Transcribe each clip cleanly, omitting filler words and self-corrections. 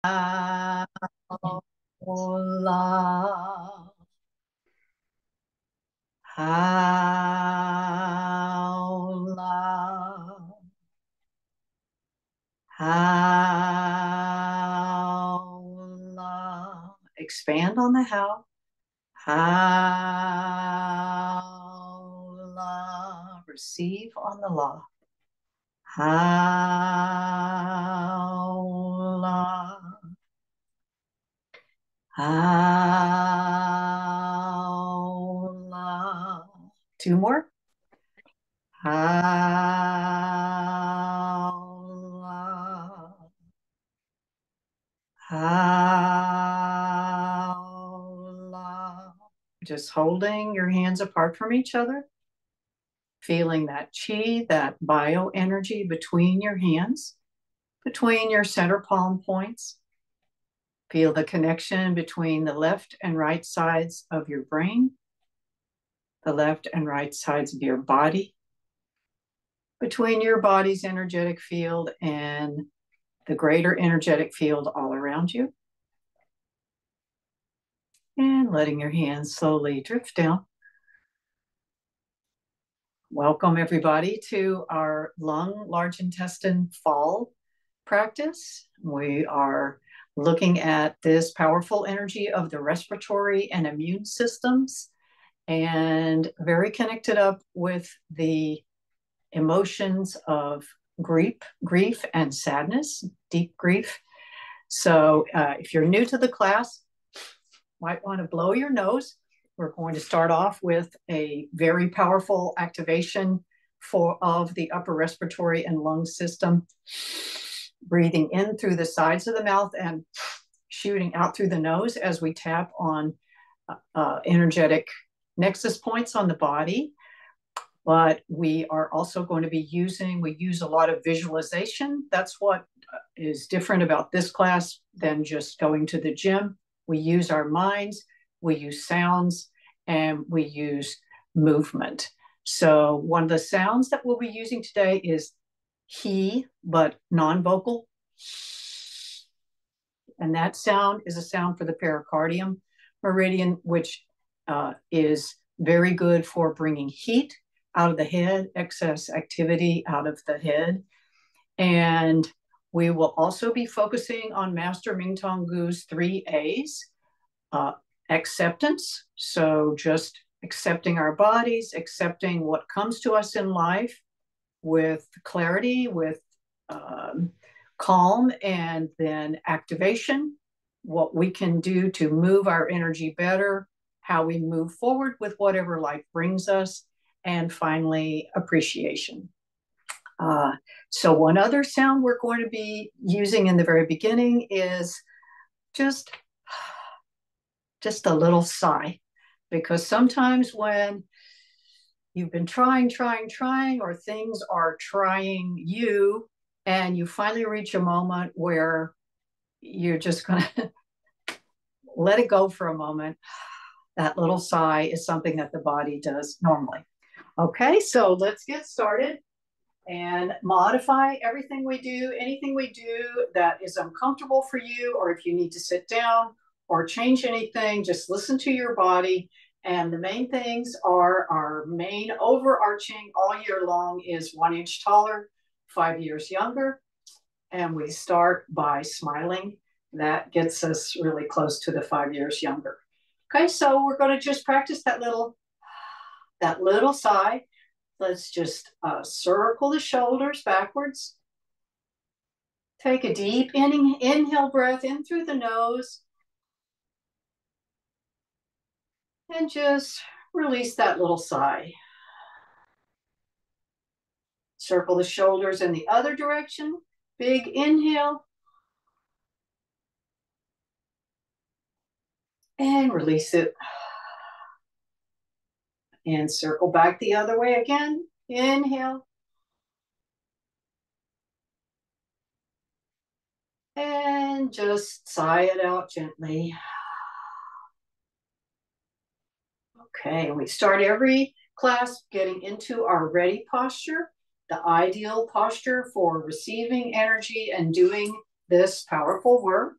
Howla, howla, howla. Expand on the how. Howla. Receive on the la. Howla. Howla. Two more. Howla. Howla. Just holding your hands apart from each other, feeling that chi, that bioenergy between your hands, between your center palm points. Feel the connection between the left and right sides of your brain, the left and right sides of your body, between your body's energetic field and the greater energetic field all around you. And letting your hands slowly drift down. Welcome, everybody, to our lung, large intestine fall practice. We are looking at this powerful energy of the respiratory and immune systems, and very connected up with the emotions of grief and sadness, deep grief. So if you're new to the class, might want to blow your nose. We're going to start off with a very powerful activation of the upper respiratory and lung system, breathing in through the sides of the mouth and shooting out through the nose as we tap on energetic nexus points on the body. But we are also going to be we use a lot of visualization. That's what is different about this class than just going to the gym. We use our minds, we use sounds, and we use movement. So one of the sounds that we'll be using today is he, but non-vocal. And that sound is a sound for the pericardium meridian, which is very good for bringing heat out of the head, excess activity out of the head. And we will also be focusing on Master Ming Tong Gu's 3 A's. Acceptance, so just accepting our bodies, accepting what comes to us in life with clarity, with calm, and then activation, what we can do to move our energy better, how we move forward with whatever life brings us, and finally, appreciation. So one other sound we're going to be using in the very beginning is just a little sigh, because sometimes when you've been trying, or things are trying you, and you finally reach a moment where you're just going to let it go for a moment, that little sigh is something that the body does normally. Okay, so let's get started and modify everything we do, anything we do that is uncomfortable for you, or if you need to sit down or change anything, just listen to your body. And the main things are our main overarching all year long is 1 inch taller, 5 years younger. And we start by smiling. That gets us really close to the 5 years younger. Okay, so we're going to just practice that little sigh. Let's just circle the shoulders backwards. Take a deep inhale breath in through the nose. And just release that little sigh. Circle the shoulders in the other direction. Big inhale. And release it. And circle back the other way again. Inhale. And just sigh it out gently. Okay, we start every class getting into our ready posture, the ideal posture for receiving energy and doing this powerful work.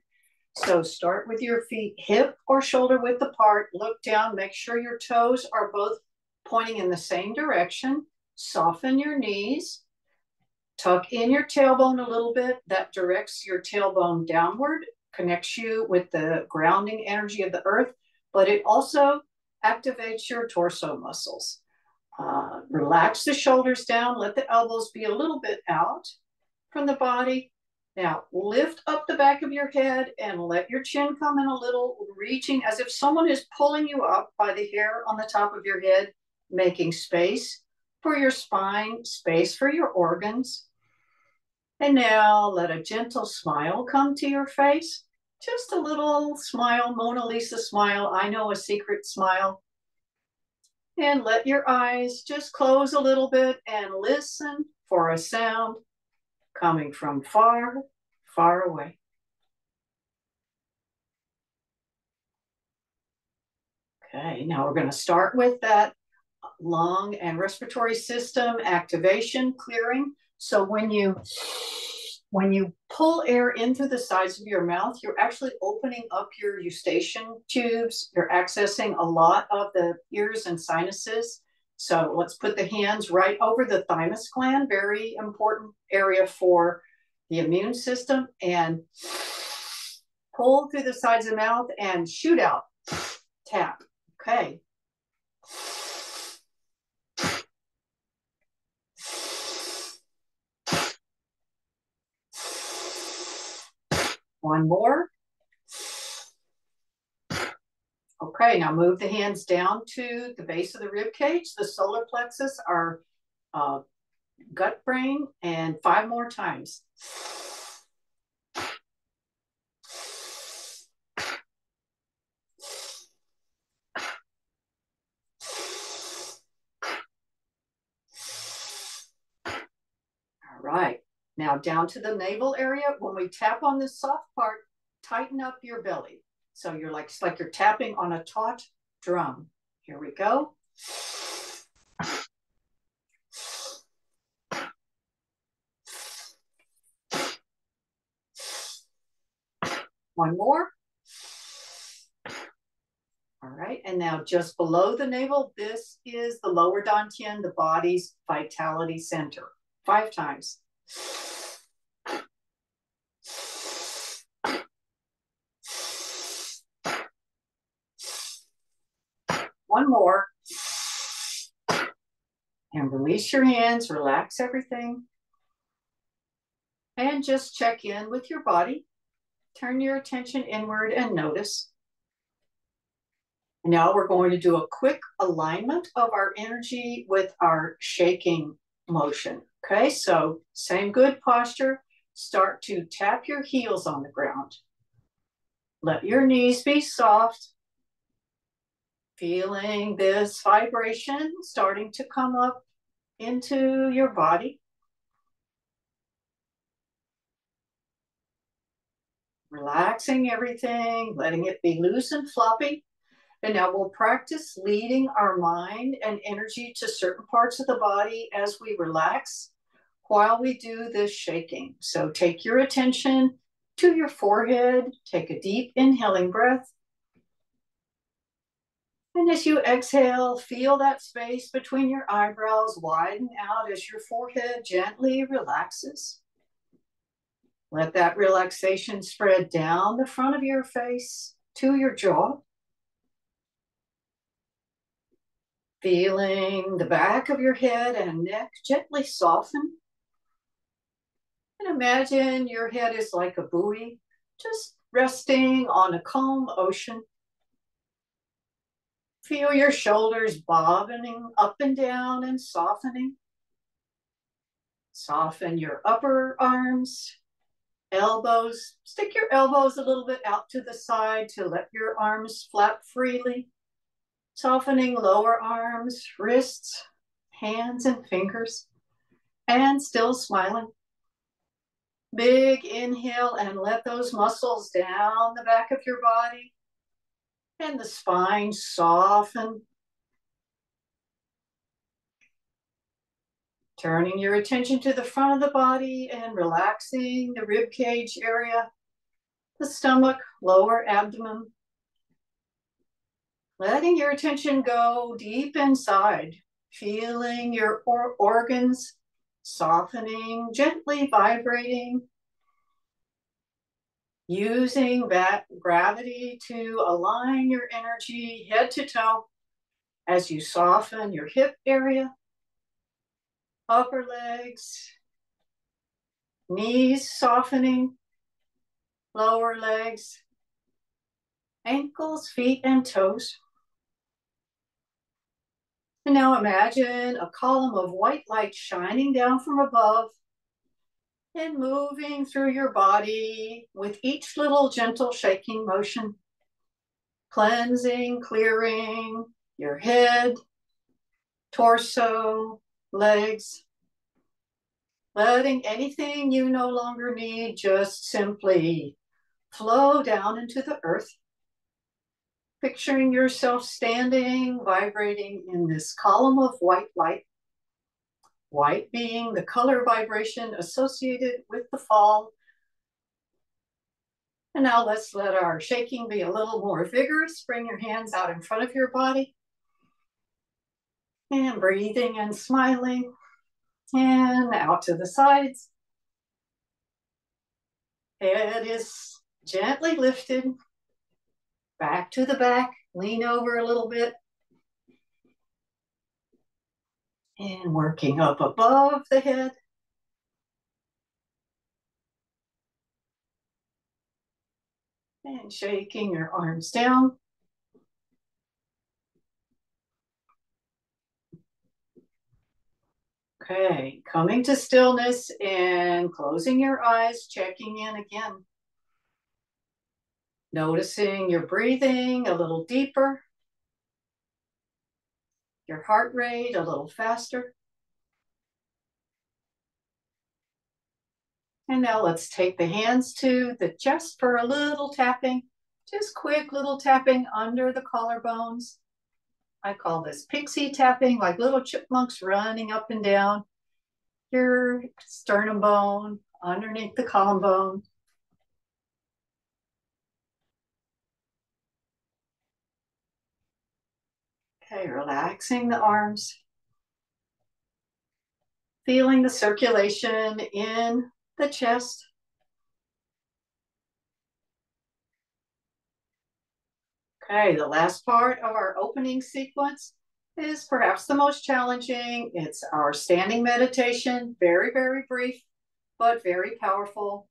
So start with your feet hip or shoulder width apart. Look down, make sure your toes are both pointing in the same direction. Soften your knees. Tuck in your tailbone a little bit. That directs your tailbone downward, connects you with the grounding energy of the earth, but it also activates your torso muscles. Relax the shoulders down. Let the elbows be a little bit out from the body. Now, lift up the back of your head and let your chin come in a little, reaching as if someone is pulling you up by the hair on the top of your head, making space for your spine, space for your organs. And now let a gentle smile come to your face. Just a little smile, Mona Lisa smile. I know a secret smile. And let your eyes just close a little bit and listen for a sound coming from far, far away. Okay, now we're going to start with that lung and respiratory system activation, clearing. So when you pull air in through the sides of your mouth, you're actually opening up your eustachian tubes. You're accessing a lot of the ears and sinuses. So let's put the hands right over the thymus gland, very important area for the immune system, and pull through the sides of the mouth and shoot out, tap. Okay. One more. Okay, now move the hands down to the base of the rib cage, the solar plexus, our gut brain, and 5 more times. All right, now down to the navel area. When we tap on this soft part, tighten up your belly. So you're like, it's like you're tapping on a taut drum. Here we go. One more. All right, and now just below the navel, this is the lower dantian, the body's vitality center. 5 times. One more. And release your hands, relax everything. And just check in with your body. Turn your attention inward and notice. Now we're going to do a quick alignment of our energy with our shaking motion. Okay, so same good posture. Start to tap your heels on the ground. Let your knees be soft. Feeling this vibration starting to come up into your body. Relaxing everything, letting it be loose and floppy. And now we'll practice leading our mind and energy to certain parts of the body as we relax while we do this shaking. So take your attention to your forehead. Take a deep inhaling breath. And as you exhale, feel that space between your eyebrows widen out as your forehead gently relaxes. Let that relaxation spread down the front of your face to your jaw. Feeling the back of your head and neck gently soften. And imagine your head is like a buoy, just resting on a calm ocean. Feel your shoulders bobbing up and down and softening. Soften your upper arms, elbows. Stick your elbows a little bit out to the side to let your arms flap freely. Softening lower arms, wrists, hands, and fingers. And still smiling. Big inhale and let those muscles down the back of your body. And the spine soften. Turning your attention to the front of the body and relaxing the rib cage area. the stomach, lower abdomen. Letting your attention go deep inside, feeling your organs softening, gently vibrating, using that gravity to align your energy head to toe as you soften your hip area, upper legs, knees softening, lower legs, ankles, feet, and toes. And now imagine a column of white light shining down from above and moving through your body with each little gentle shaking motion, cleansing, clearing your head, torso, legs, letting anything you no longer need just simply flow down into the earth. Picturing yourself standing, vibrating in this column of white light, white being the color vibration associated with the fall. And now let's let our shaking be a little more vigorous. Bring your hands out in front of your body. And breathing and smiling. And out to the sides. Head is gently lifted. Back to the back. Lean over a little bit. And working up above the head. And shaking your arms down. Okay, coming to stillness and closing your eyes, checking in again. Noticing your breathing a little deeper, your heart rate a little faster. And now let's take the hands to the chest for a little tapping, just quick little tapping under the collarbones. I call this pixie tapping, like little chipmunks running up and down your sternum bone, underneath the column bone. Okay, relaxing the arms. Feeling the circulation in the chest. Okay, the last part of our opening sequence is perhaps the most challenging. It's our standing meditation, very, very brief, but very powerful,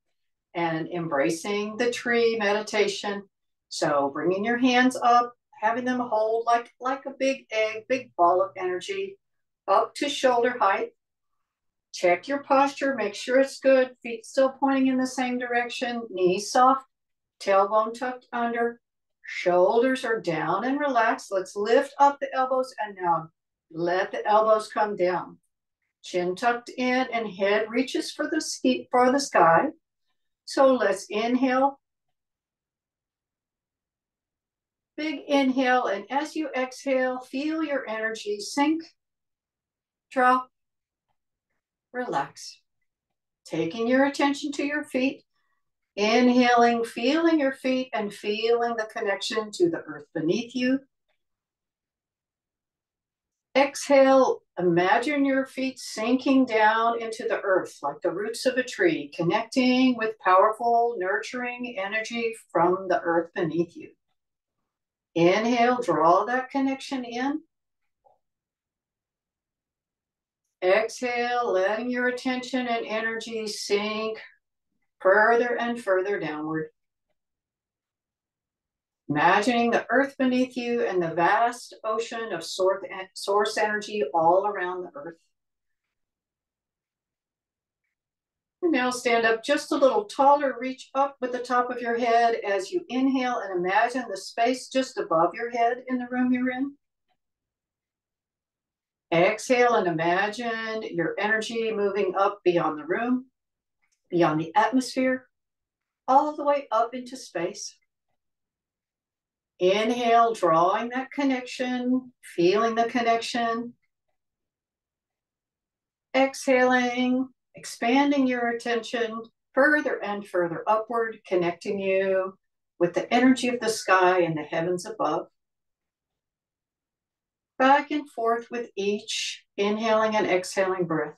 and embracing the tree meditation. So bringing your hands up, having them hold like a big egg, big ball of energy, up to shoulder height. Check your posture, make sure it's good, feet still pointing in the same direction, knees soft, tailbone tucked under, shoulders are down and relaxed. Let's lift up the elbows and now let the elbows come down. Chin tucked in and head reaches for the sky. So let's inhale. Big inhale, and as you exhale, feel your energy sink, drop, relax. Taking your attention to your feet, inhaling, feeling your feet and feeling the connection to the earth beneath you. Exhale, imagine your feet sinking down into the earth like the roots of a tree, connecting with powerful, nurturing energy from the earth beneath you. Inhale, draw that connection in. Exhale, letting your attention and energy sink further and further downward. Imagining the earth beneath you and the vast ocean of source energy all around the earth. And now stand up just a little taller, reach up with the top of your head as you inhale and imagine the space just above your head in the room you're in. Exhale and imagine your energy moving up beyond the room, beyond the atmosphere, all the way up into space. Inhale, drawing that connection, feeling the connection. Exhaling, expanding your attention, further and further upward, connecting you with the energy of the sky and the heavens above. Back and forth with each inhaling and exhaling breath.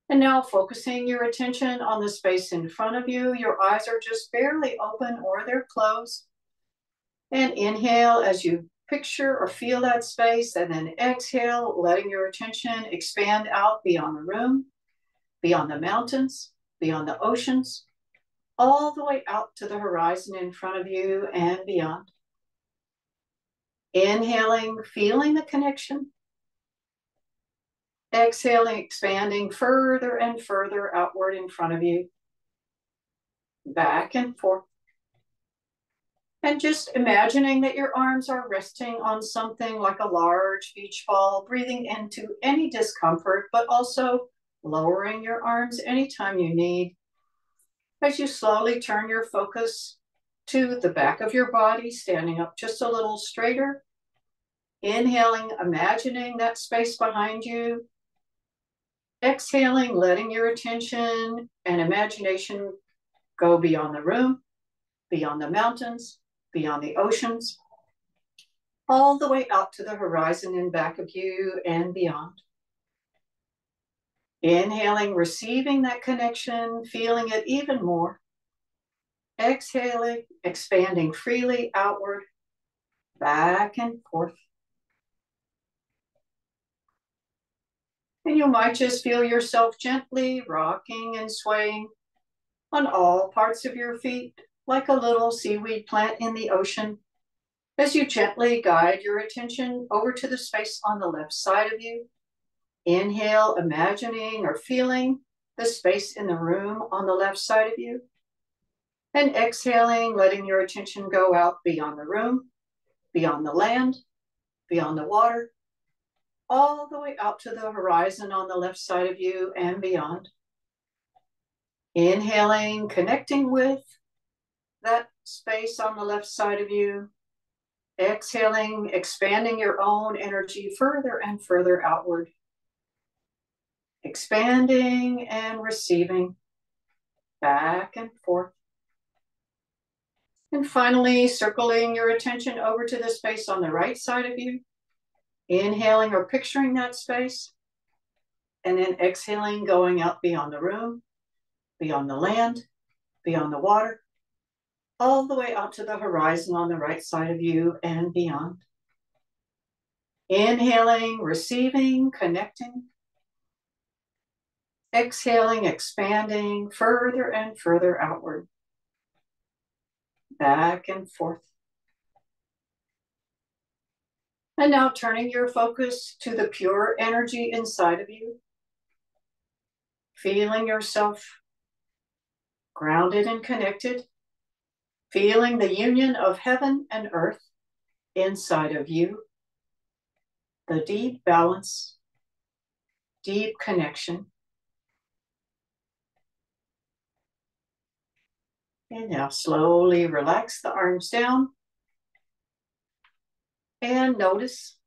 And now focusing your attention on the space in front of you. Your eyes are just barely open or they're closed. And inhale as you picture or feel that space, and then exhale, letting your attention expand out beyond the room, beyond the mountains, beyond the oceans, all the way out to the horizon in front of you and beyond. Inhaling, feeling the connection. Exhaling, expanding further and further outward in front of you. Back and forth. And just imagining that your arms are resting on something like a large beach ball, breathing into any discomfort, but also lowering your arms anytime you need. As you slowly turn your focus to the back of your body, standing up just a little straighter. Inhaling, imagining that space behind you. Exhaling, letting your attention and imagination go beyond the room, beyond the mountains, beyond the oceans, all the way out to the horizon in back of you and beyond. Inhaling, receiving that connection, feeling it even more. Exhaling, expanding freely outward, back and forth. And you might just feel yourself gently rocking and swaying on all parts of your feet, like a little seaweed plant in the ocean, as you gently guide your attention over to the space on the left side of you. Inhale, imagining or feeling the space in the room on the left side of you. And exhaling, letting your attention go out beyond the room, beyond the land, beyond the water, all the way out to the horizon on the left side of you and beyond. Inhaling, connecting with that space on the left side of you. Exhaling, expanding your own energy further and further outward. Expanding and receiving, back and forth. And finally, circling your attention over to the space on the right side of you. Inhaling or picturing that space. And then exhaling, going out beyond the room, beyond the land, beyond the water, all the way out to the horizon on the right side of you and beyond. Inhaling, receiving, connecting. Exhaling, expanding further and further outward. Back and forth. And now turning your focus to the pure energy inside of you. Feeling yourself grounded and connected. Feeling the union of heaven and earth inside of you. The deep balance, deep connection. And now slowly relax the arms down. And notice,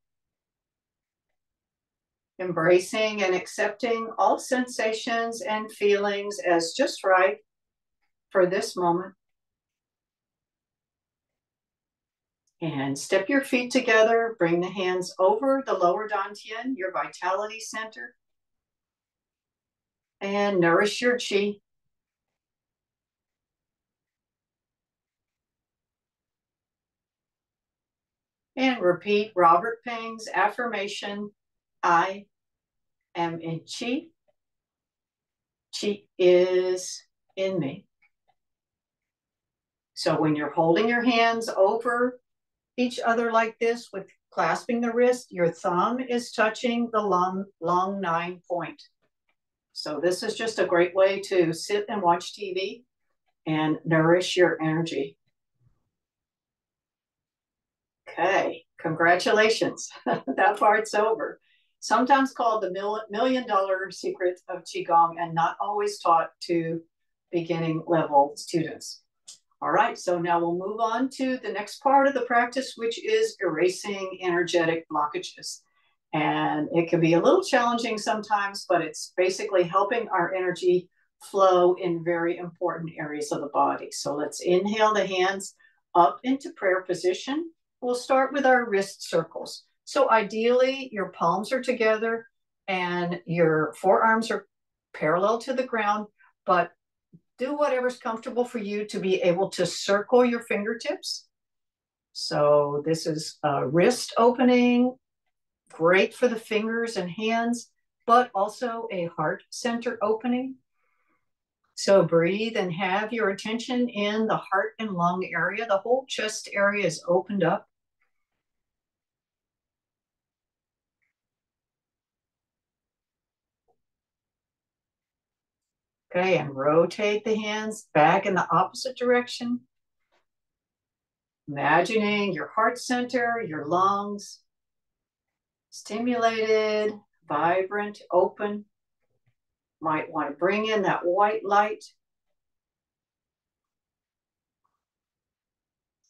embracing and accepting all sensations and feelings as just right for this moment. And step your feet together, bring the hands over the lower dantian, your vitality center. And nourish your Qi. And repeat Robert Peng's affirmation, I am in Qi. Qi is in me. So when you're holding your hands over each other like this with clasping the wrist, your thumb is touching the long 9 point. So this is just a great way to sit and watch TV and nourish your energy. Okay, congratulations. That part's over. Sometimes called the $1,000,000 secret of Qi-Gong and not always taught to beginning level students. All right, so now we'll move on to the next part of the practice, which is erasing energetic blockages. And it can be a little challenging sometimes, but it's basically helping our energy flow in very important areas of the body. So let's inhale the hands up into prayer position. We'll start with our wrist circles. So ideally, your palms are together and your forearms are parallel to the ground, but do whatever's comfortable for you to be able to circle your fingertips. So this is a wrist opening, great for the fingers and hands, but also a heart center opening. So breathe and have your attention in the heart and lung area. The whole chest area is opened up. Okay, and rotate the hands back in the opposite direction. Imagining your heart center, your lungs, stimulated, vibrant, open. Might want to bring in that white light.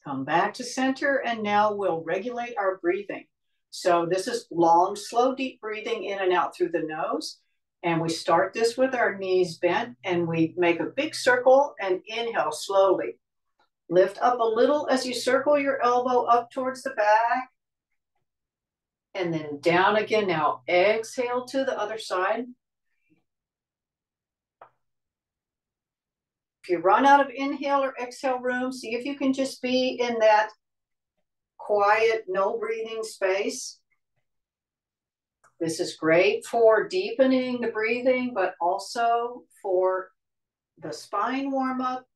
Come back to center, and now we'll regulate our breathing. So this is long, slow, deep breathing in and out through the nose. And we start this with our knees bent, and we make a big circle and inhale slowly. Lift up a little as you circle your elbow up towards the back. And then down again. Now exhale to the other side. If you run out of inhale or exhale room, see if you can just be in that quiet, no breathing space. This is great for deepening the breathing, but also for the spine warm up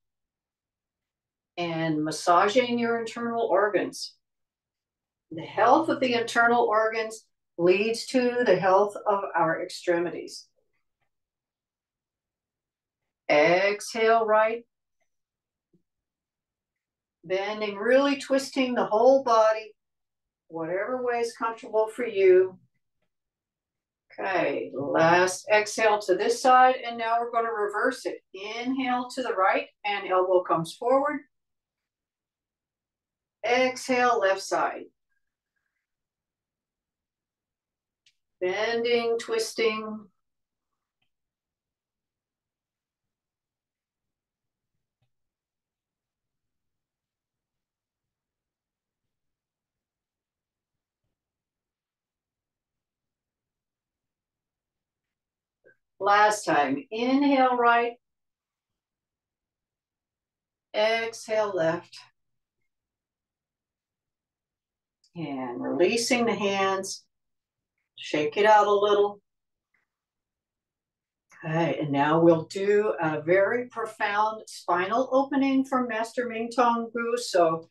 and massaging your internal organs. The health of the internal organs leads to the health of our extremities. Exhale right. Bending, really twisting the whole body, whatever way is comfortable for you. Okay, last exhale to this side, and now we're going to reverse it. Inhale to the right, and elbow comes forward. Exhale, left side. Bending, twisting. Last time, inhale right. Exhale left. And releasing the hands. Shake it out a little. Okay, and now we'll do a very profound spinal opening from Master Ming Tong Gu. So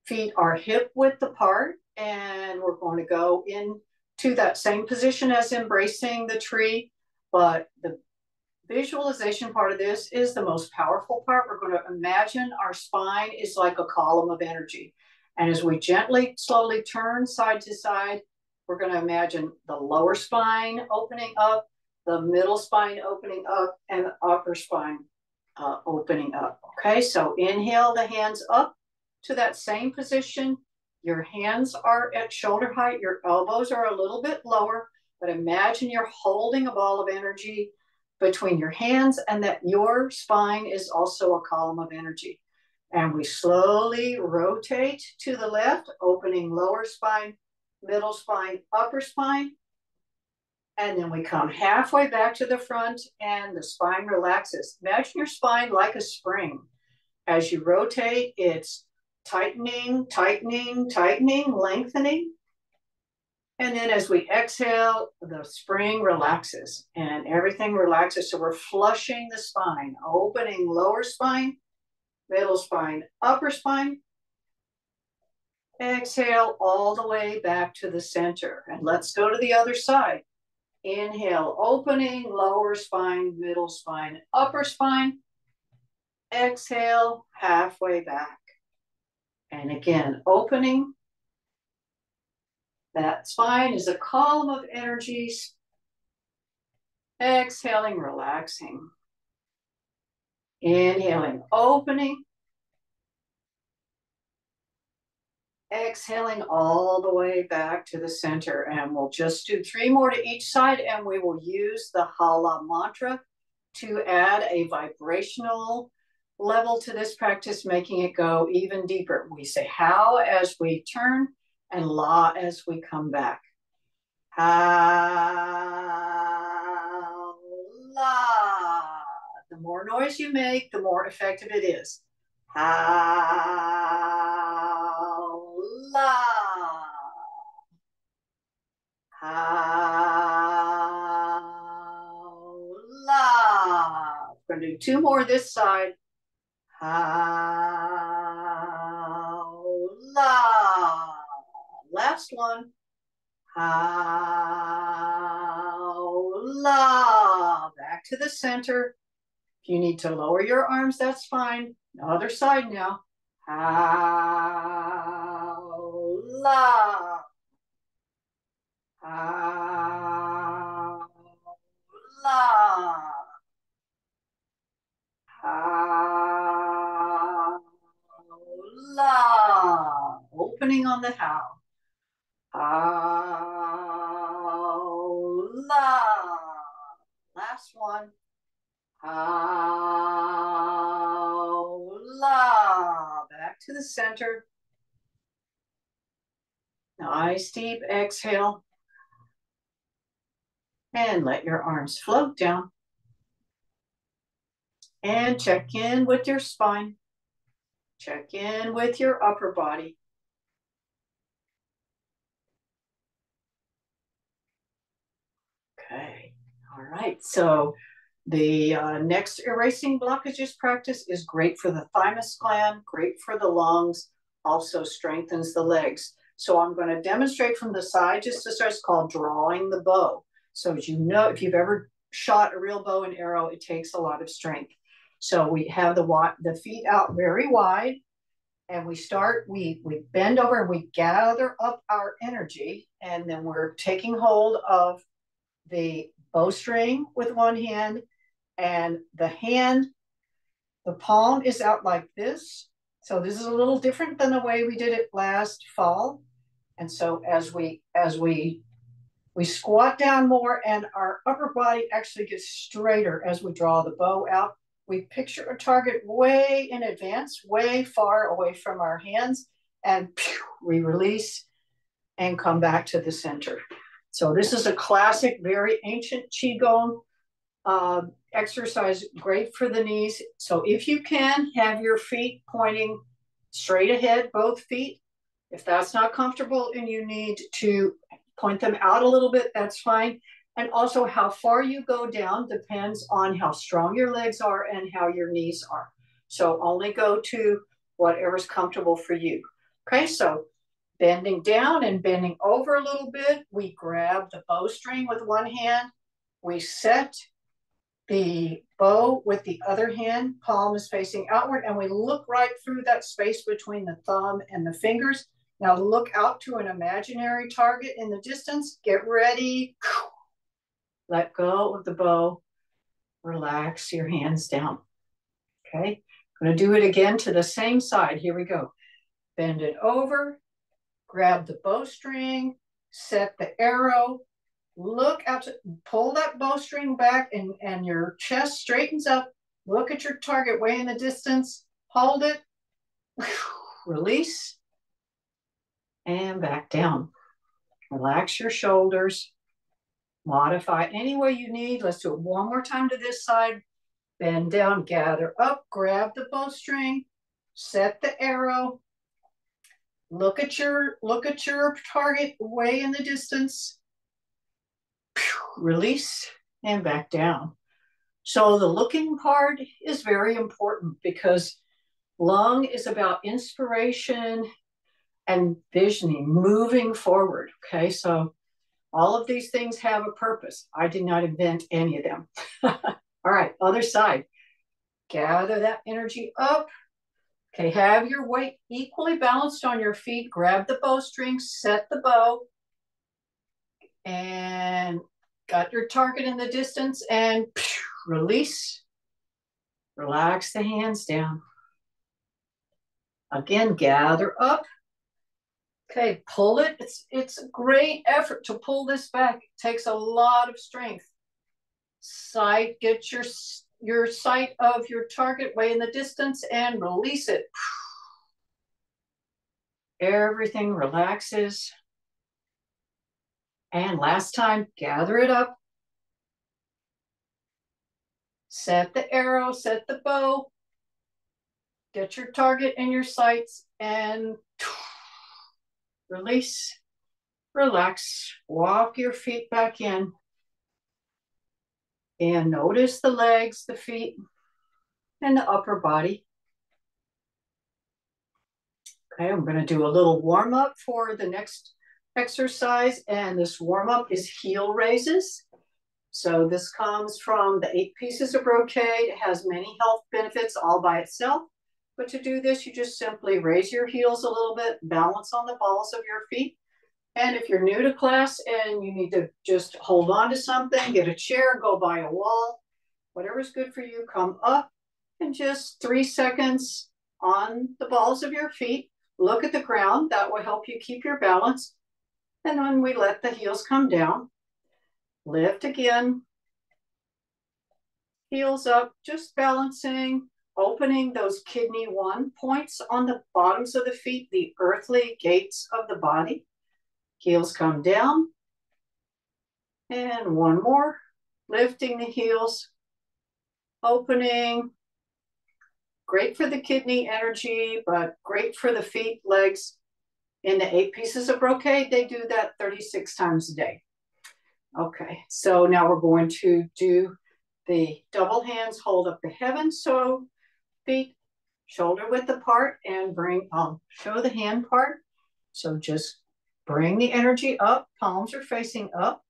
feet are hip width apart, and we're going to go into that same position as embracing the tree. But the visualization part of this is the most powerful part. We're going to imagine our spine is like a column of energy. And as we gently, slowly turn side to side, we're going to imagine the lower spine opening up, the middle spine opening up, and the upper spine opening up. Okay, so inhale the hands up to that same position. Your hands are at shoulder height. Your elbows are a little bit lower, but imagine you're holding a ball of energy between your hands and that your spine is also a column of energy. And we slowly rotate to the left, opening lower spine, middle spine, upper spine. And then we come halfway back to the front and the spine relaxes. Imagine your spine like a spring. As you rotate, it's tightening, tightening, tightening, lengthening. And then as we exhale, the spring relaxes and everything relaxes. So we're flushing the spine, opening lower spine, middle spine, upper spine. Exhale all the way back to the center. And let's go to the other side. Inhale, opening lower spine, middle spine, upper spine. Exhale, halfway back. And again, opening. That spine is a column of energies. Exhaling, relaxing. Inhaling, opening. Exhaling all the way back to the center. And we'll just do 3 more to each side, and we will use the Hala mantra to add a vibrational level to this practice, making it go even deeper. We say how as we turn and la as we come back. How, la. The more noise you make, the more effective it is. How, la. How, la. We're going to do two more this side. How, la. Last one. How, la. Back to the center. If you need to lower your arms, that's fine. Other side now. How, la. How, la. How, la. Opening on the how. How, la. Last one. How, la. Back to the center. Nice deep exhale. And let your arms float down. And check in with your spine. Check in with your upper body. Okay, all right. So the next erasing blockages practice is great for the thymus gland, great for the lungs, also strengthens the legs. So I'm going to demonstrate from the side just to start. It's called drawing the bow. So as you know, if you've ever shot a real bow and arrow, it takes a lot of strength. So we have the feet out very wide, and we bend over and we gather up our energy, and then we're taking hold of the bowstring with one hand, and the palm is out like this. So this is a little different than the way we did it last fall. And so as we squat down more, and our upper body actually gets straighter as we draw the bow out. We picture a target way in advance, way far away from our hands, and we release and come back to the center. So this is a classic, very ancient Qi-Gong exercise, great for the knees. So if you can, have your feet pointing straight ahead, both feet. If that's not comfortable and you need to point them out a little bit, that's fine. And also how far you go down depends on how strong your legs are and how your knees are. So only go to whatever's comfortable for you. Okay, so bending down and bending over a little bit, we grab the bowstring with one hand, we set the bow with the other hand, palm is facing outward, and we look right through that space between the thumb and the fingers. Now look out to an imaginary target in the distance. Get ready. Let go of the bow. Relax your hands down. Okay, I'm going to do it again to the same side. Here we go. Bend it over. Grab the bowstring. Set the arrow. Look out, pull that bowstring back, and your chest straightens up. Look at your target way in the distance. Hold it. Release. And back down. Relax your shoulders. Modify any way you need. Let's do it one more time to this side. Bend down, gather up, grab the bowstring, set the arrow. Look at your target way in the distance. Release and back down. So the looking part is very important because lung is about inspiration and visioning, moving forward. Okay, so all of these things have a purpose. I did not invent any of them. All right, other side. Gather that energy up. Okay, have your weight equally balanced on your feet. Grab the bowstring, set the bow, and got your target in the distance, and release. Relax the hands down. Again, gather up. Okay, pull it. It's a great effort to pull this back. It takes a lot of strength. Get your sight of your target way in the distance and release it. Everything relaxes. And last time, gather it up. Set the arrow, set the bow. Get your target in your sights and release, relax. Walk your feet back in. And notice the legs, the feet, and the upper body. Okay, I'm going to do a little warm up for the next exercise. And this warm up is heel raises. So this comes from the 8 pieces of brocade. It has many health benefits all by itself. But to do this, you just simply raise your heels a little bit, balance on the balls of your feet. And if you're new to class and you need to just hold on to something, get a chair, go by a wall, whatever's good for you, come up and just 3 seconds on the balls of your feet. Look at the ground. That will help you keep your balance. And then we let the heels come down. Lift again. Heels up, just balancing, opening those kidney 1 points on the bottoms of the feet, the earthly gates of the body. Heels come down. And 1 more. Lifting the heels, opening. Great for the kidney energy, but great for the feet, legs. In the 8 pieces of brocade, they do that 36 times a day. Okay, so now we're going to do the double hands, hold up the heavens. So feet shoulder width apart and bring, show the hand part. So just bring the energy up, palms are facing up.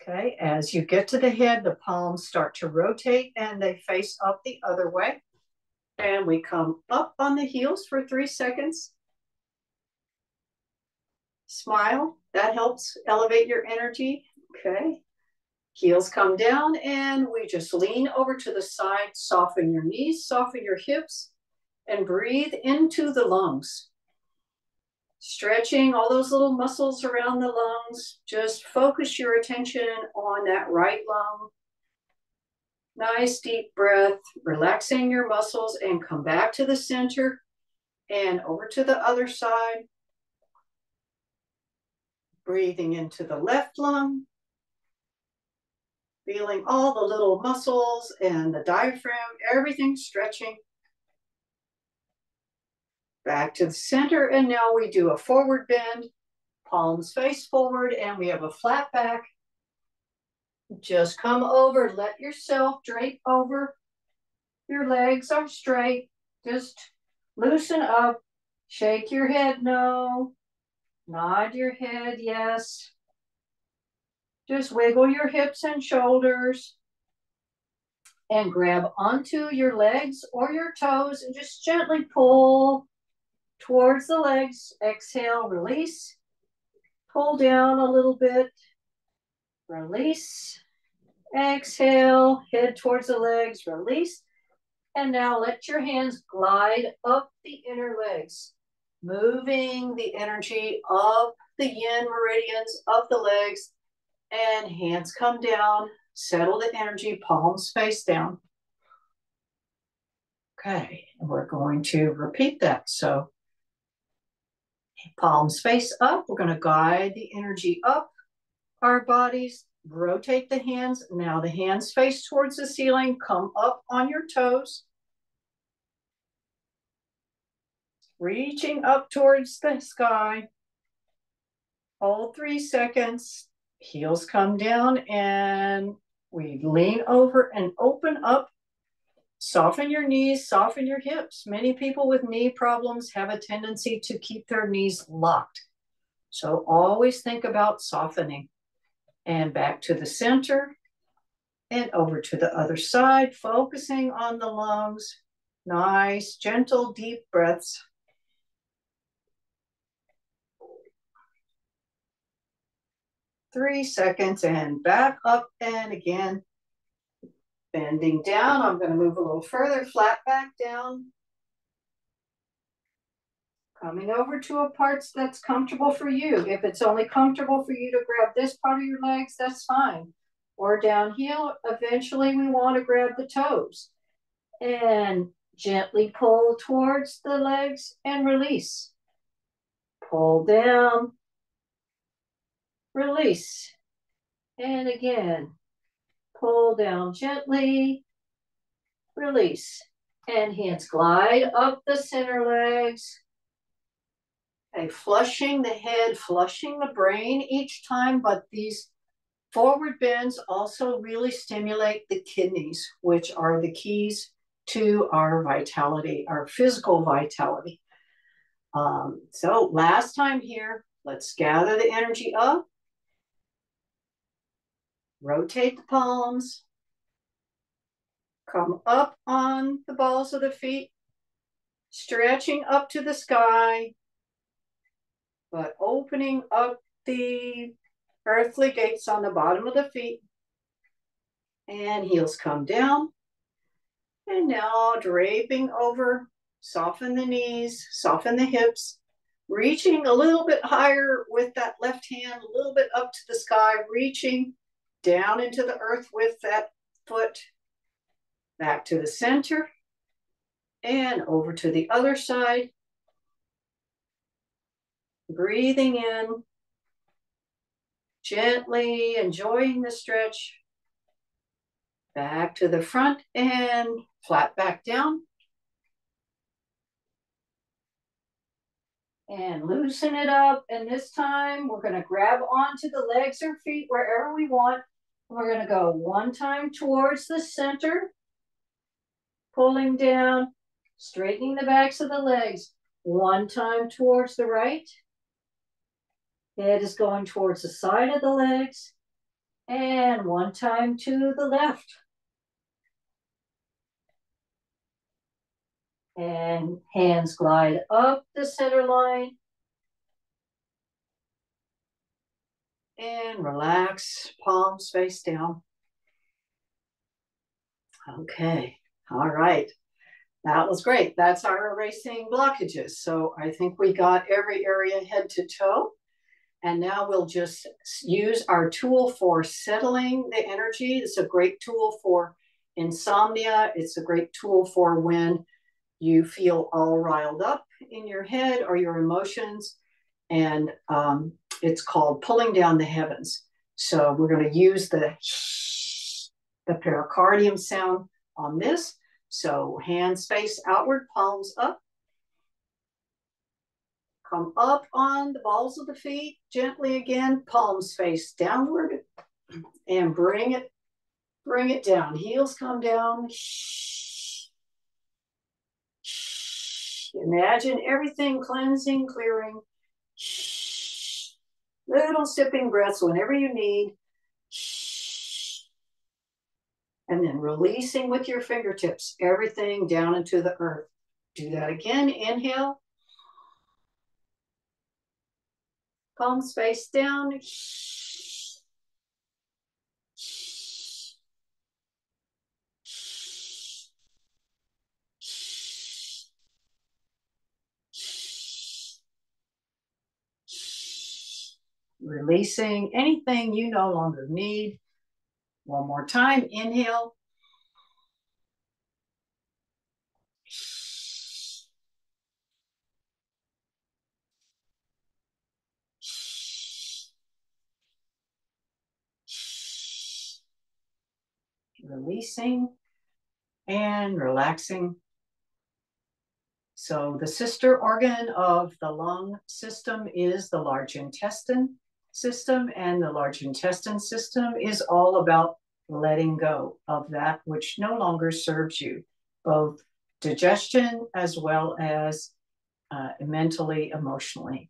Okay, as you get to the head, the palms start to rotate and they face up the other way. And we come up on the heels for 3 seconds. Smile, that helps elevate your energy. Okay, heels come down and we just lean over to the side, soften your knees, soften your hips, and breathe into the lungs. Stretching all those little muscles around the lungs. Just focus your attention on that right lung. Nice deep breath, relaxing your muscles, and come back to the center and over to the other side. Breathing into the left lung. Feeling all the little muscles and the diaphragm, everything stretching. Back to the center, and now we do a forward bend. Palms face forward, and we have a flat back. Just come over, let yourself drape over. Your legs are straight. Just loosen up. Shake your head no. Nod your head yes. Just wiggle your hips and shoulders. And grab onto your legs or your toes and just gently pull towards the legs. Exhale, release. Pull down a little bit. Release. Exhale, head towards the legs, release. And now let your hands glide up the inner legs, moving the energy up the yin meridians of the legs, and hands come down, settle the energy, palms face down. Okay, and we're going to repeat that. So palms face up, we're going to guide the energy up our bodies. Rotate the hands. Now the hands face towards the ceiling. Come up on your toes. Reaching up towards the sky. Hold 3 seconds. Heels come down and we lean over and open up. Soften your knees, soften your hips. Many people with knee problems have a tendency to keep their knees locked. So always think about softening. And back to the center and over to the other side, focusing on the lungs. Nice, gentle, deep breaths. Three seconds and back up and again. Bending down, I'm going to move a little further, flat back down. Coming over to a part that's comfortable for you. If it's only comfortable for you to grab this part of your legs, that's fine. or down heel. Eventually we want to grab the toes and gently pull towards the legs and release. Pull down, release. And again, pull down gently, release. And hands glide up the center legs. Okay, flushing the head, flushing the brain each time, but these forward bends also really stimulate the kidneys, which are the keys to our vitality, our physical vitality. So last time here, let's gather the energy up. Rotate the palms. Come up on the balls of the feet, stretching up to the sky, but opening up the earthly gates on the bottom of the feet. And heels come down. And now draping over, soften the knees, soften the hips, reaching a little bit higher with that left hand, a little bit up to the sky, reaching down into the earth with that foot. Back to the center and over to the other side. Breathing in, gently enjoying the stretch. Back to the front and flat back down. And loosen it up. And this time we're going to grab onto the legs or feet wherever we want. We're going to go one time towards the center. Pulling down, straightening the backs of the legs. One time towards the right. Head is going towards the side of the legs. And one time to the left. And hands glide up the center line. And relax, palms face down. Okay. All right, that was great. That's our erasing blockages. So I think we got every area head to toe. And now we'll just use our tool for settling the energy. It's a great tool for insomnia. It's a great tool for when you feel all riled up in your head or your emotions. And it's called pulling down the heavens. So we're going to use the pericardium sound on this. So hands face outward, palms up. Come up on the balls of the feet, gently again, palms face downward, and bring it down. Heels come down. Imagine everything cleansing, clearing. Little sipping breaths whenever you need. And then releasing with your fingertips, everything down into the earth. Do that again. Inhale. Palms face down. Releasing anything you no longer need. One more time. Inhale. Releasing and relaxing. So the sister organ of the lung system is the large intestine system, and the large intestine system is all about letting go of that which no longer serves you, both digestion as well as mentally, emotionally.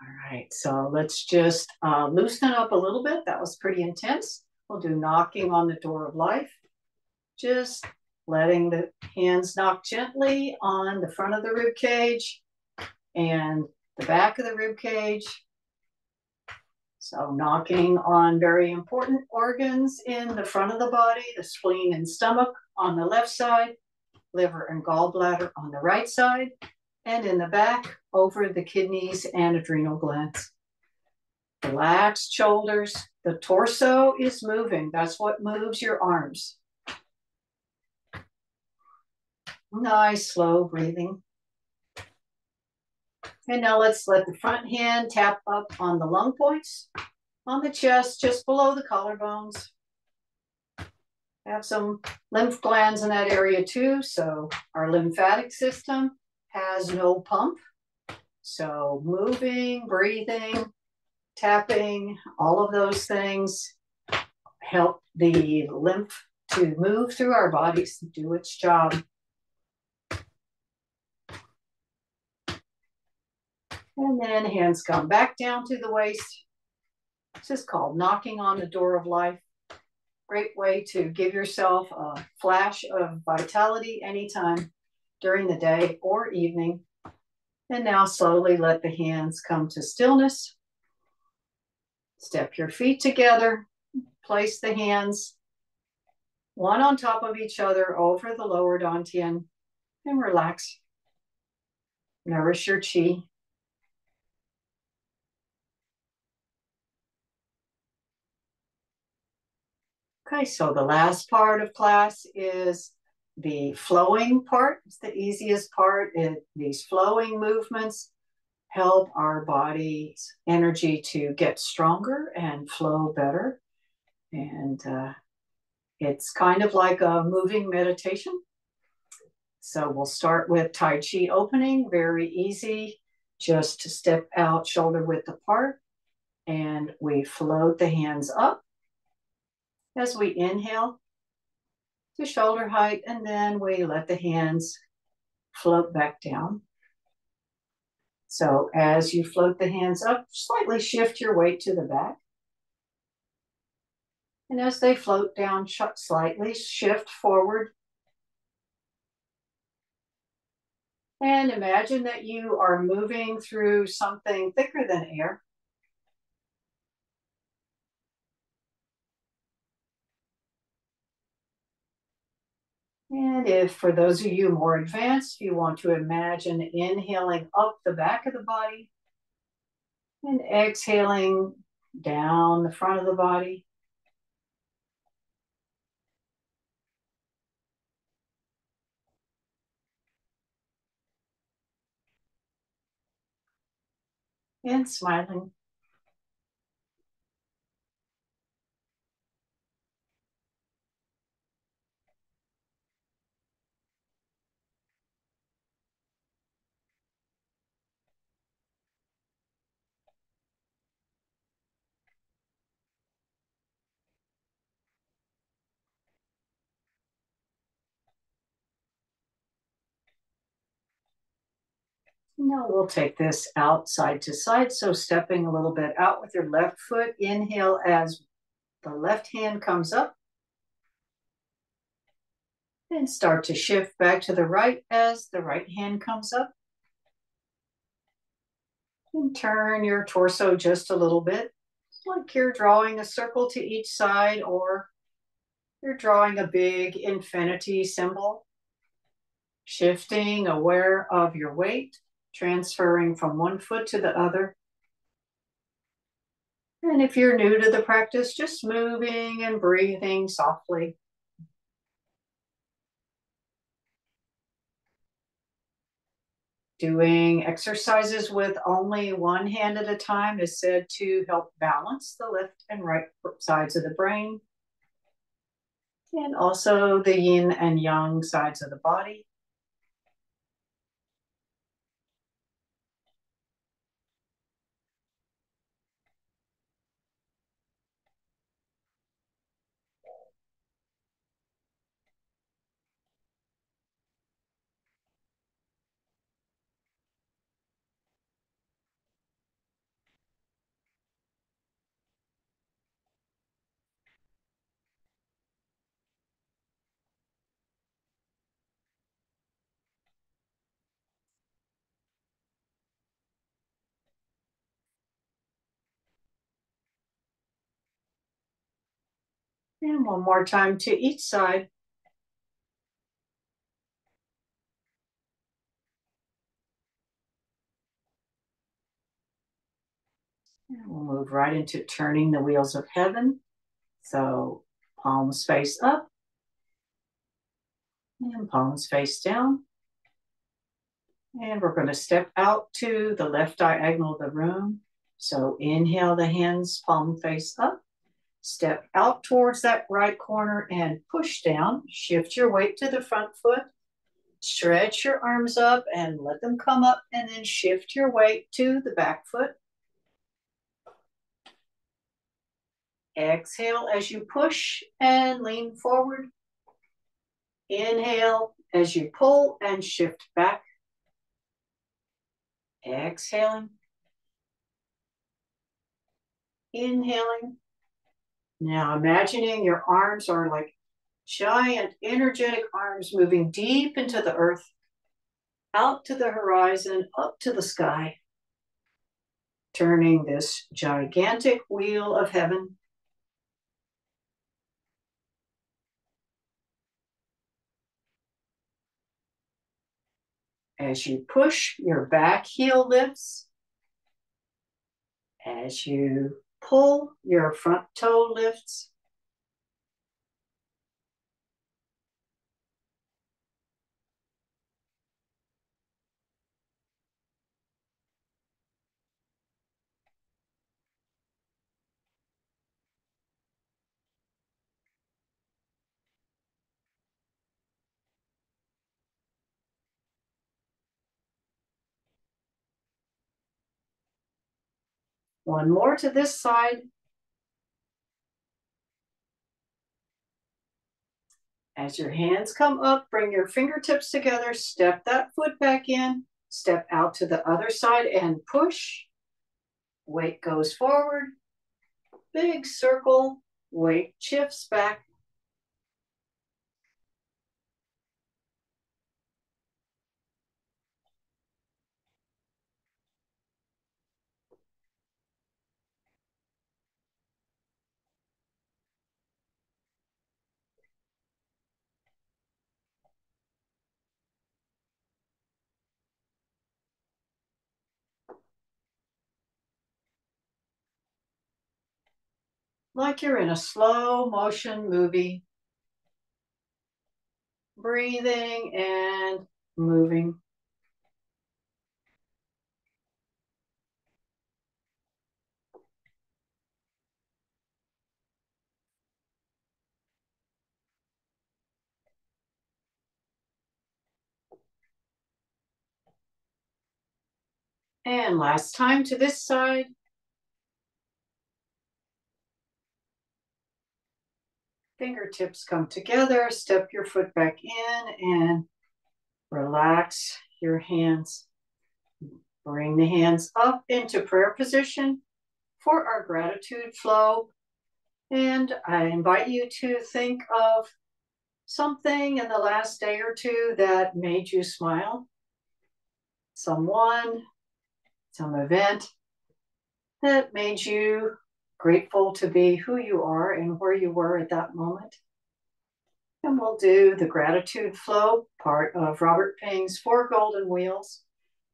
All right, so let's just loosen up a little bit. That was pretty intense. We'll do knocking on the door of life. Just letting the hands knock gently on the front of the rib cage and the back of the rib cage. So knocking on very important organs in the front of the body, the spleen and stomach on the left side, liver and gallbladder on the right side, and in the back over the kidneys and adrenal glands. Relaxed shoulders, The torso is moving. That's what moves your arms. Nice, slow breathing. And now let's let the front hand tap up on the lung points, on the chest, just below the collarbones. Have some lymph glands in that area too, so our lymphatic system has no pump. So moving, breathing, tapping, all of those things help the lymph to move through our bodies, do its job. And then hands come back down to the waist. This is called knocking on the door of life. Great way to give yourself a flash of vitality anytime during the day or evening. And now slowly let the hands come to stillness. Step your feet together. Place the hands one on top of each other over the lower dantian and relax. Nourish your qi. Okay, so the last part of class is the flowing part. It's the easiest part. These flowing movements help our body's energy to get stronger and flow better. And it's kind of like a moving meditation. So we'll start with Tai Chi opening, very easy, just to step out shoulder width apart. And we float the hands up as we inhale to shoulder height, and then we let the hands float back down. So as you float the hands up, slightly shift your weight to the back. And as they float down, slightly shift forward. And imagine that you are moving through something thicker than air. And if, for those of you more advanced, you want to imagine inhaling up the back of the body and exhaling down the front of the body. And smiling. Now we'll take this out side to side. So stepping a little bit out with your left foot, inhale as the left hand comes up. And start to shift back to the right as the right hand comes up. And turn your torso just a little bit, like you're drawing a circle to each side, or you're drawing a big infinity symbol. Shifting, aware of your weight, transferring from one foot to the other. And if you're new to the practice, just moving and breathing softly. Doing exercises with only one hand at a time is said to help balance the left and right sides of the brain, and also the yin and yang sides of the body. And one more time to each side. And we'll move right into turning the wheels of heaven. So palms face up and palms face down. And we're going to step out to the left diagonal of the room. So inhale the hands, palm face up. Step out towards that right corner and push down. Shift your weight to the front foot. Stretch your arms up and let them come up, and then shift your weight to the back foot. Exhale as you push and lean forward. Inhale as you pull and shift back. Exhaling. Inhaling. Now imagining your arms are like giant energetic arms moving deep into the earth, out to the horizon, up to the sky, turning this gigantic wheel of heaven. As you push, your back heel lifts. As you pull, your front toe lifts. One more to this side. As your hands come up, bring your fingertips together, step that foot back in, step out to the other side and push. Weight goes forward, big circle, weight shifts back. Like you're in a slow motion movie, breathing and moving. And last time to this side. Fingertips come together, step your foot back in and relax your hands. Bring the hands up into prayer position for our gratitude flow. And I invite you to think of something in the last day or two that made you smile. Someone, some event that made you grateful to be who you are and where you were at that moment. And we'll do the gratitude flow, part of Robert Ping's Four Golden Wheels.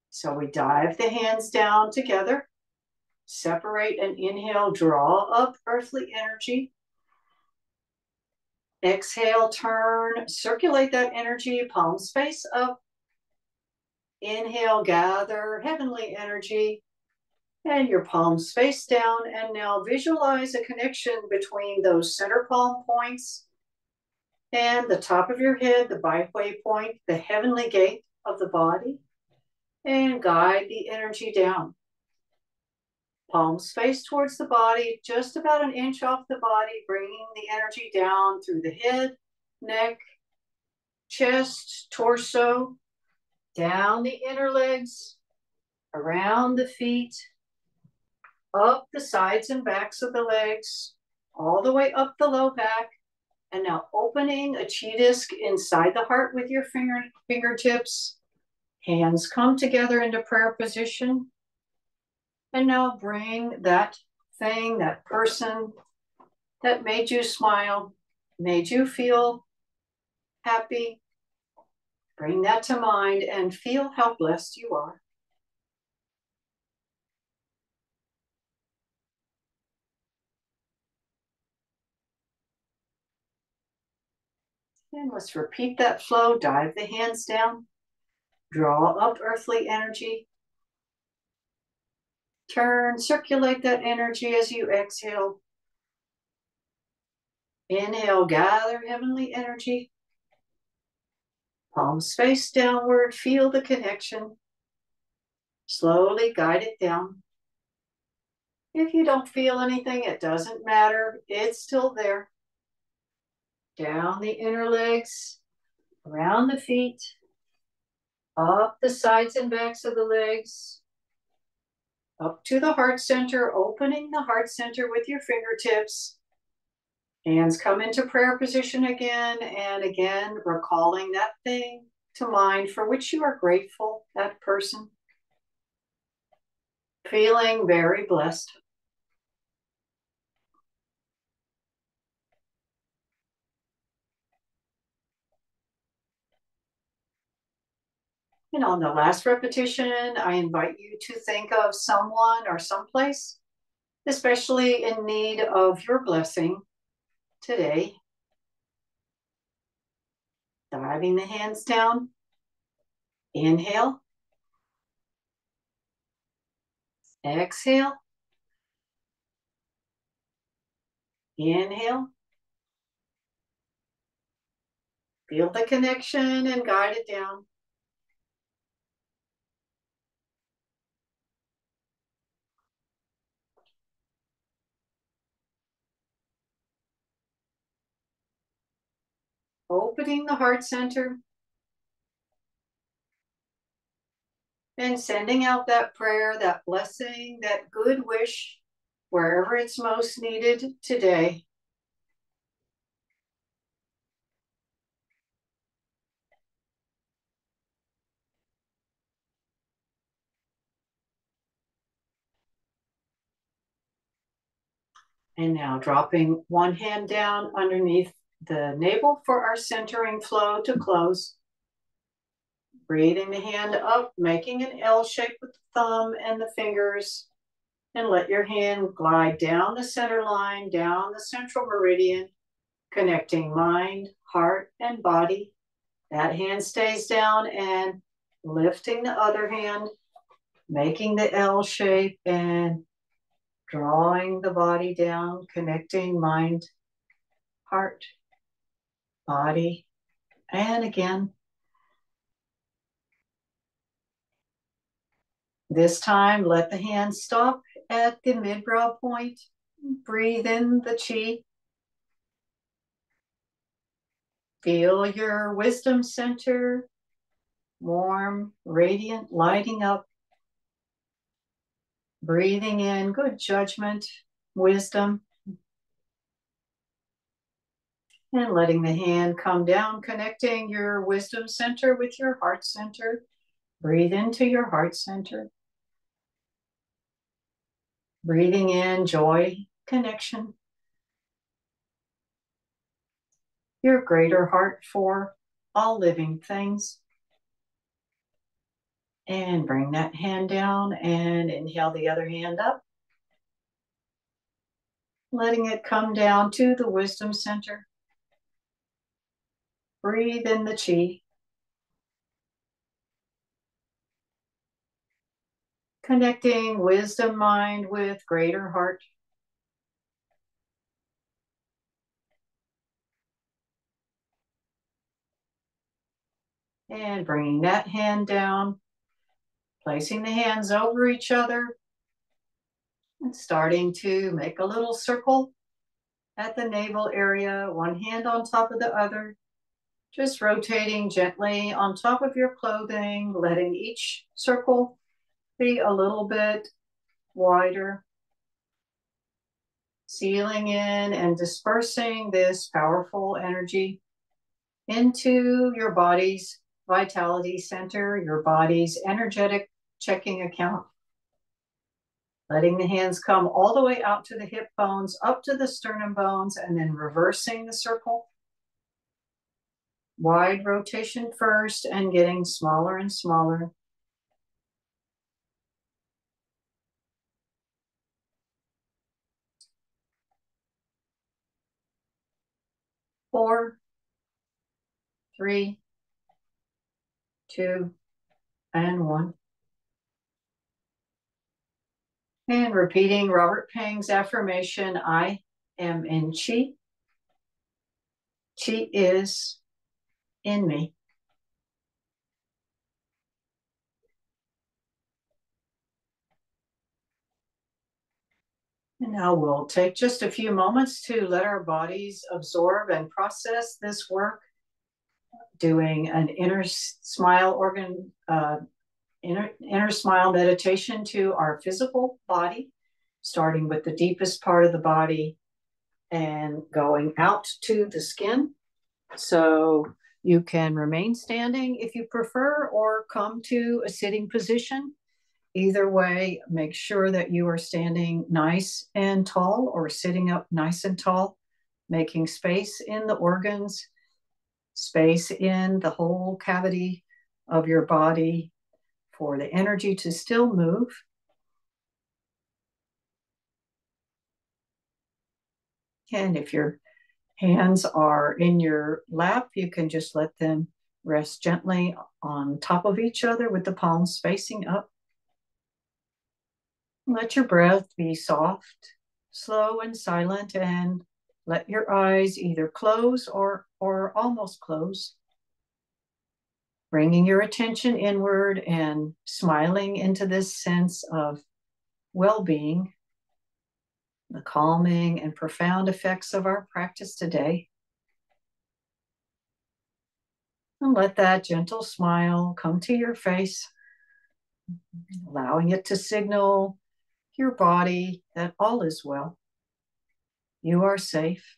So we dive the hands down together, separate and inhale, draw up earthly energy. Exhale, turn, circulate that energy, palms face up. Inhale, gather heavenly energy, and your palms face down. And now visualize a connection between those center palm points and the top of your head, the byway point, the heavenly gate of the body, and guide the energy down. Palms face towards the body, just about an inch off the body, bringing the energy down through the head, neck, chest, torso, down the inner legs, around the feet, up the sides and backs of the legs, all the way up the low back. And now opening a chi disc inside the heart with your fingertips. Hands come together into prayer position. And now bring that thing, that person that made you smile, made you feel happy. Bring that to mind and feel how blessed you are. And let's repeat that flow. Dive the hands down. Draw up earthly energy. Turn, circulate that energy as you exhale. Inhale, gather heavenly energy. Palms face downward, feel the connection. Slowly guide it down. If you don't feel anything, it doesn't matter. It's still there. Down the inner legs, around the feet, up the sides and backs of the legs, up to the heart center, opening the heart center with your fingertips. Hands come into prayer position again and again, recalling that thing to mind for which you are grateful, that person. Feeling very blessed. And on the last repetition, I invite you to think of someone or someplace, especially in need of your blessing today. Diving the hands down. Inhale. Exhale. Inhale. Feel the connection and guide it down. Opening the heart center. And sending out that prayer, that blessing, that good wish, wherever it's most needed today. And now dropping one hand down underneath the navel for our centering flow to close. Breathing the hand up, making an L shape with the thumb and the fingers. And let your hand glide down the center line, down the central meridian, connecting mind, heart, and body. That hand stays down and lifting the other hand, making the L shape and drawing the body down, connecting mind, heart, body, and again. This time, let the hand stop at the mid-brow point. Breathe in the Qi. Feel your wisdom center, warm, radiant, lighting up. Breathing in good judgment, wisdom. And letting the hand come down, connecting your wisdom center with your heart center. Breathe into your heart center. Breathing in joy, connection. Your greater heart for all living things. And bring that hand down and inhale the other hand up. Letting it come down to the wisdom center. Breathe in the Qi. Connecting wisdom mind with greater heart. And bringing that hand down, placing the hands over each other, and starting to make a little circle at the navel area, one hand on top of the other, just rotating gently on top of your clothing, letting each circle be a little bit wider, sealing in and dispersing this powerful energy into your body's vitality center, your body's energetic checking account. Letting the hands come all the way out to the hip bones, up to the sternum bones, and then reversing the circle. Wide rotation first and getting smaller and smaller. 4, 3, 2, and 1. And repeating Robert Pang's affirmation, I am in Qi. Qi is in me. And now we'll take just a few moments to let our bodies absorb and process this work, doing an inner smile inner smile meditation to our physical body, starting with the deepest part of the body and going out to the skin. So you can remain standing if you prefer, or come to a sitting position. Either way, make sure that you are standing nice and tall or sitting up nice and tall, making space in the organs, space in the whole cavity of your body for the energy to still move. And if your hands are in your lap, you can just let them rest gently on top of each other with the palms facing up. Let your breath be soft, slow, and silent, and let your eyes either close or almost close. Bringing your attention inward and smiling into this sense of well-being, the calming and profound effects of our practice today. And let that gentle smile come to your face, allowing it to signal your body that all is well. You are safe.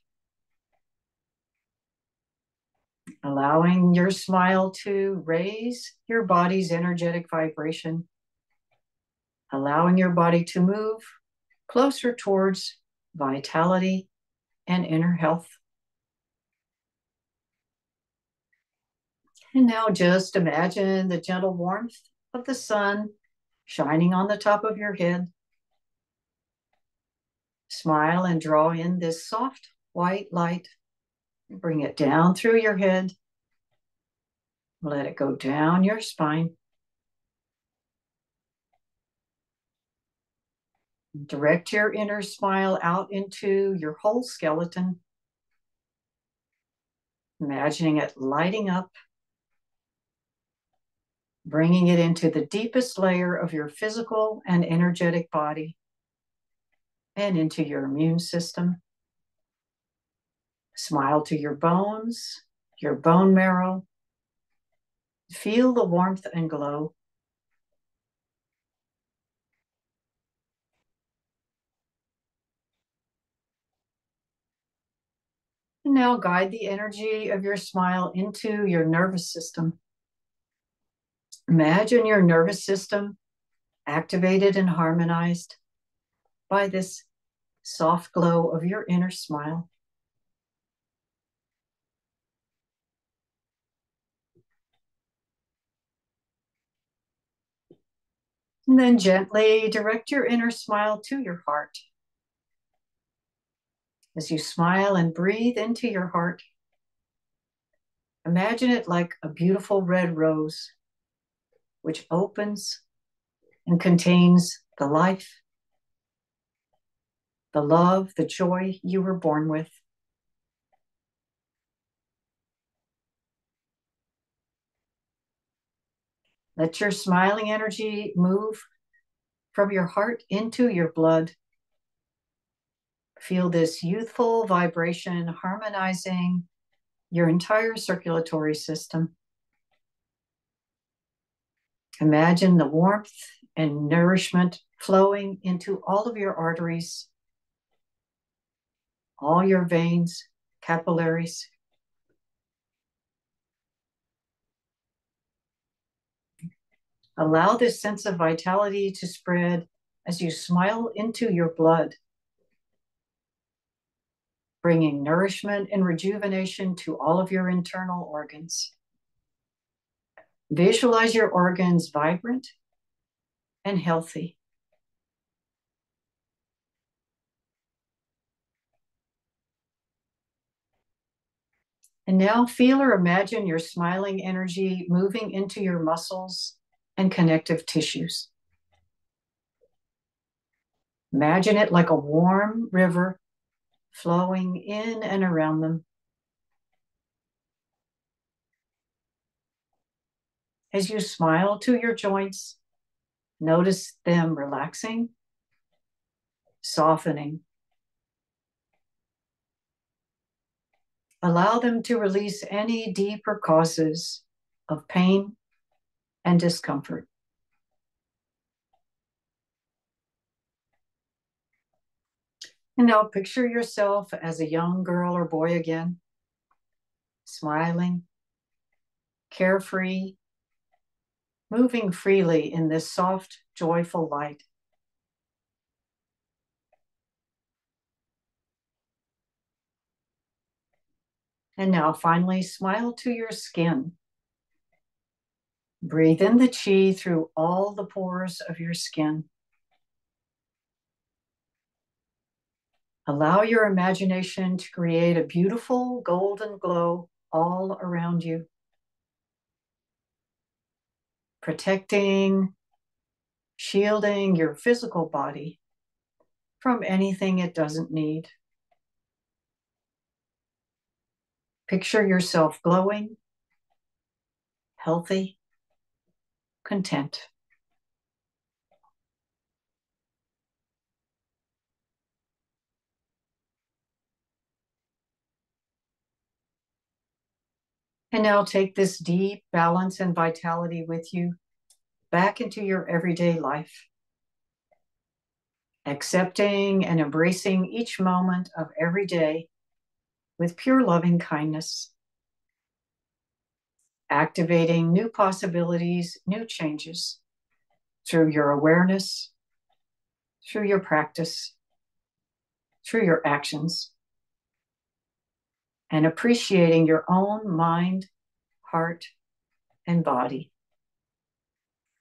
Allowing your smile to raise your body's energetic vibration, allowing your body to move closer towards vitality and inner health. And now just imagine the gentle warmth of the sun shining on the top of your head. Smile and draw in this soft white light. Bring it down through your head. Let it go down your spine. Direct your inner smile out into your whole skeleton. Imagining it lighting up, bringing it into the deepest layer of your physical and energetic body and into your immune system. Smile to your bones, your bone marrow. Feel the warmth and glow. And now guide the energy of your smile into your nervous system. Imagine your nervous system activated and harmonized by this soft glow of your inner smile. And then gently direct your inner smile to your heart. As you smile and breathe into your heart, imagine it like a beautiful red rose, which opens and contains the life, the love, the joy you were born with. Let your smiling energy move from your heart into your blood. Feel this youthful vibration harmonizing your entire circulatory system. Imagine the warmth and nourishment flowing into all of your arteries, all your veins, capillaries. Allow this sense of vitality to spread as you smile into your blood, bringing nourishment and rejuvenation to all of your internal organs. Visualize your organs vibrant and healthy. And now feel or imagine your smiling energy moving into your muscles and connective tissues. Imagine it like a warm river flowing in and around them. As you smile to your joints, notice them relaxing, softening. Allow them to release any deeper causes of pain and discomfort. And now picture yourself as a young girl or boy again, smiling, carefree, moving freely in this soft, joyful light. And now finally, smile to your skin. Breathe in the Qi through all the pores of your skin. Allow your imagination to create a beautiful golden glow all around you, protecting, shielding your physical body from anything it doesn't need. Picture yourself glowing, healthy, content. And now take this deep balance and vitality with you back into your everyday life, accepting and embracing each moment of every day with pure loving kindness, activating new possibilities, new changes through your awareness, through your practice, through your actions, and appreciating your own mind, heart, and body.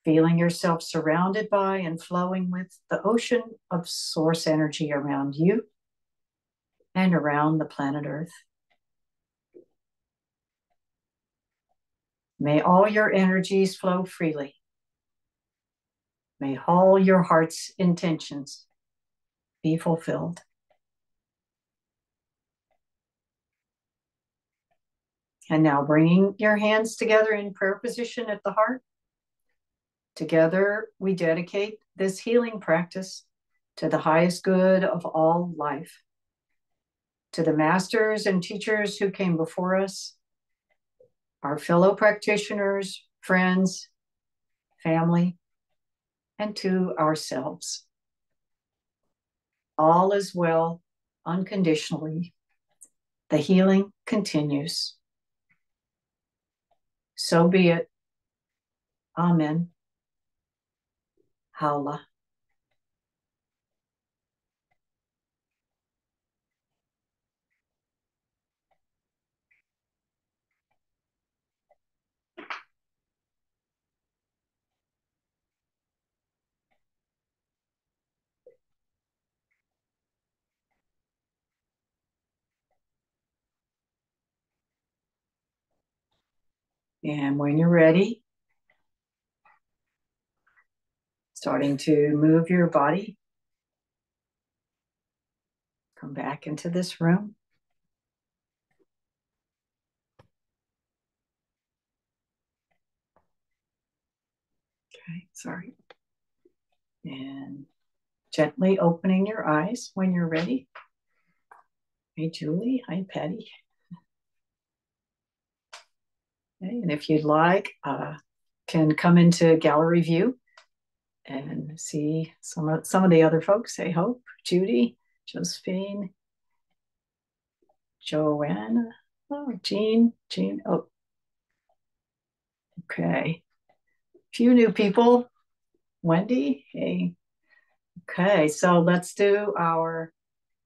Feeling yourself surrounded by and flowing with the ocean of source energy around you and around the planet Earth. May all your energies flow freely. May all your heart's intentions be fulfilled. And now bringing your hands together in prayer position at the heart. Together, we dedicate this healing practice to the highest good of all life, to the masters and teachers who came before us, our fellow practitioners, friends, family, and to ourselves. All is well, unconditionally. The healing continues. So be it. Amen. Haula. And when you're ready, starting to move your body, come back into this room. Okay, sorry. And gently opening your eyes when you're ready. Hey, Julie. Hi, Patty. Okay, and if you'd like, can come into gallery view and see some of the other folks. Hey, Hope, Judy, Josephine, Joanna, oh, Jean, oh, okay. A few new people. Wendy, hey. Okay, so let's do our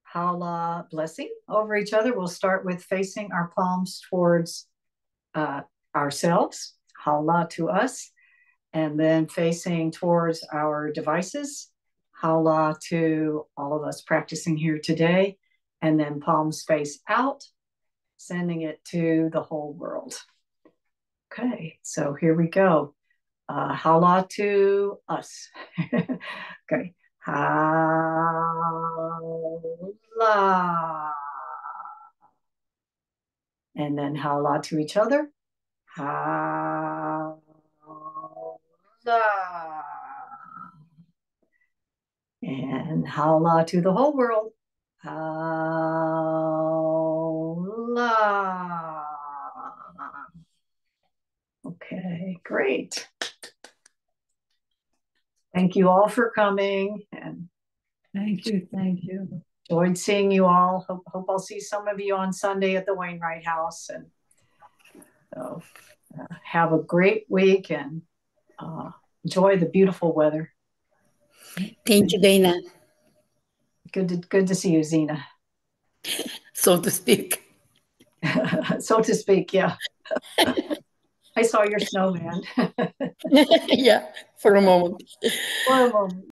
Hala blessing over each other. We'll start with facing our palms towards ourselves, Hala to us, and then facing towards our devices, Hala to all of us practicing here today, and then palms face out, sending it to the whole world. Okay, so here we go. Hala to us. Okay. Hala. And then hala to each other. Hala. And hala to the whole world. Hala. Okay, great. Thank you all for coming, and Thank you. enjoyed seeing you all. Hope I'll see some of you on Sunday at the Wainwright House. And so have a great week and enjoy the beautiful weather. Thank you, Dana. Good to see you, Zena. So to speak. So to speak, yeah. I saw your snowman. Yeah, for a moment. For a moment.